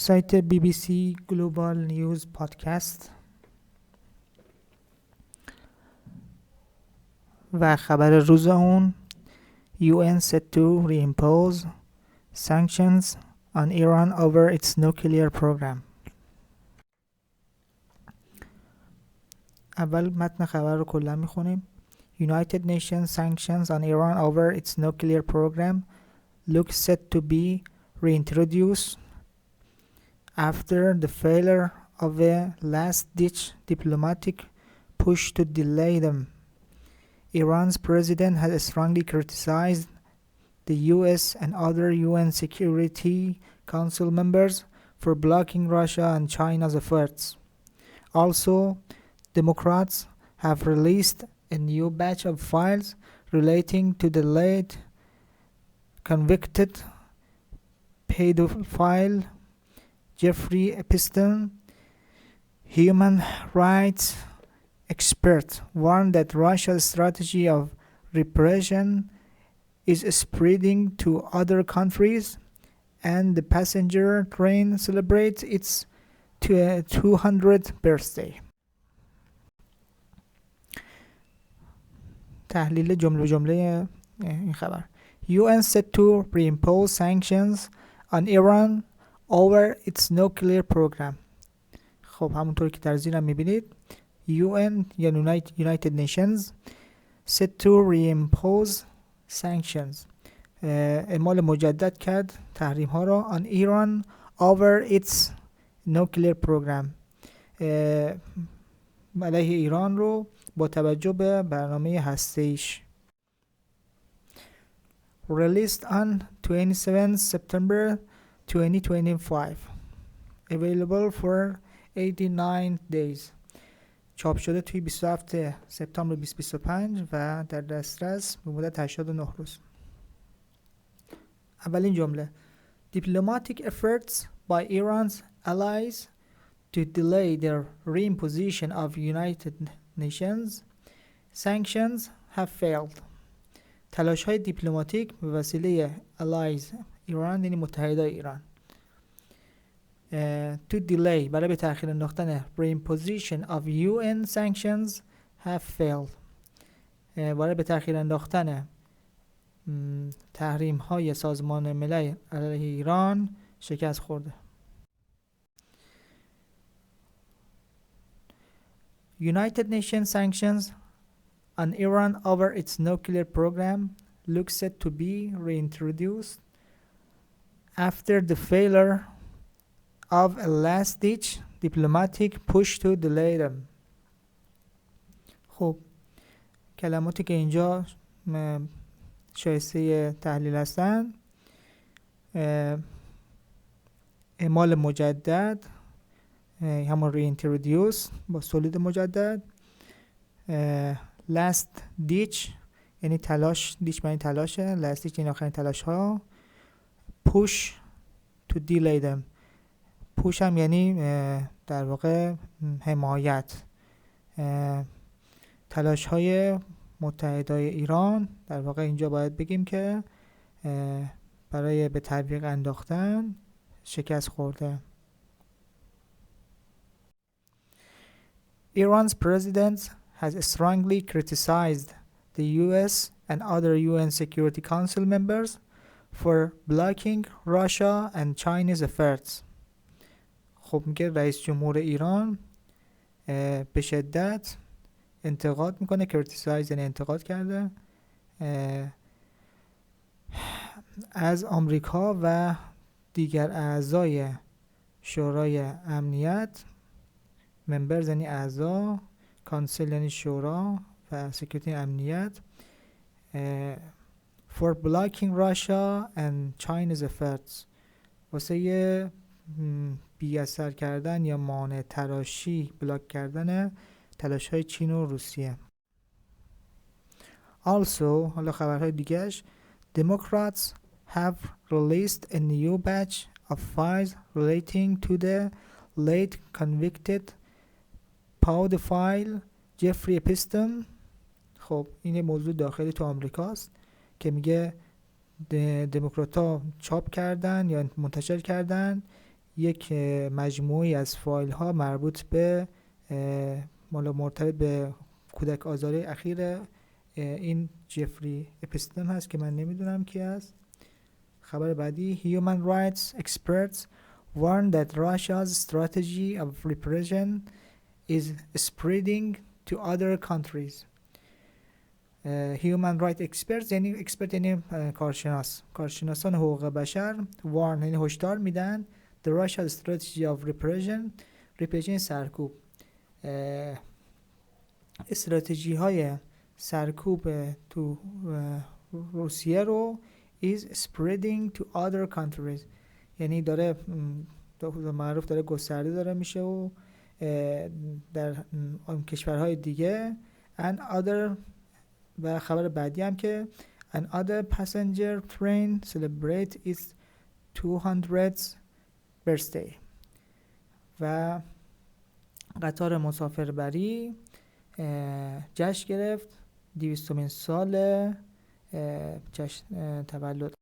سایت BBC Global News پادکست و خبر روز اون UN set to reimpose sanctions on Iran over its nuclear program. اول متن خبر رو کلا میخونیم. United Nations sanctions on Iran over its nuclear program look set to be reintroduced after the failure of a last-ditch diplomatic push to delay them. Iran's president has strongly criticized the US and other UN Security Council members for blocking Russia and China's efforts. Also, Democrats have released a new batch of files relating to the late convicted pedophile Jeffrey Epstein. Human rights experts warn that Russia's strategy of repression is spreading to other countries, and the passenger train celebrates its 200th birthday. تحلیل جمله جمله این خبر. UN set to reimpose sanctions on Iran over its nuclear program. خب همونطور که در زیرم میبینید UN یا United Nations set to reimpose sanctions اعمال مجدد کرد تحریم ها را on Iran over its nuclear program علیه ایران رو با توجه به برنامه هسته‌ایش. Released on 27 September 2025 Available for 89 days. چاپ شده توی 27 سپتامبر 2025 و در دسترس به مدت 89 روز. اولین جمله Diplomatic efforts by Iran's allies to delay their reimposition of United Nations sanctions have failed. تلاش‌های دیپلماتیک به وسیله allies ایران یعنی متحدای ایران to delay برای به تأخیر انداختن reimposition of UN sanctions have failed برای به تأخیر انداختن تحریم های سازمان ملل علیه ایران شکست خورده. United Nations sanctions on Iran over its nuclear program look set to be reintroduced after the failure of a last-ditch diplomatic push to delay them. خب کلماتی که اینجا شایسته تحلیل هستن اعمال مجدد همون reintroduce با سولید مجدد last ditch یعنی تلاش دیچ معنی تلاشه last ditch یعنی آخرین تلاش ها push to delay them push هم یعنی در واقع حمایت تلاش های متحدای ایران در واقع اینجا باید بگیم که برای به تعویق انداختن شکست خورده. Iran's president has strongly criticized the US and other UN Security Council members for blocking Russia and China's efforts. خب میگه رئیس جمهور ایران به شدت انتقاد میکنه criticize یعنی انتقاد کرده از آمریکا و دیگر اعضای شورای امنیت ممبرز یعنی اعضا کانسل یعنی شورا و سکیوریتی امنیت for blocking Russia and China's efforts واسه بی اثر کردن یا مانع تراشی بلاک کردن تلاش های چین و روسیه. Also حالا خبرهای دیگهش Democrats have released a new batch of files relating to the late convicted pedophile Jeffrey Epstein. خب این موضوع داخلی تو آمریکاست که میگه دموکرات‌ها چاپ کردن یا منتشر کردن یک مجموعی از فایل ها مربوط به مرتبط به کودک آزاری اخیر این جفری اپستم هست که من نمیدونم کی هست. خبر بعدی: Human rights experts warn that Russia's strategy of repression is spreading to other countries. Human rights experts یعنی expert یعنی کارشناسان حقوق بشر. warn یعنی هشدار میدن the Russia's strategy of repression سرکوب، استراتژی های سرکوب تو روسیه رو is spreading to other countries، یعنی داره معروف داره گسترده داره میشه و در کشورهای دیگه. and other و خبر بعدی هم که an other passenger train celebrate its 200th birthday و قطار مسافربری جشن گرفت 200مین سال جشن تولد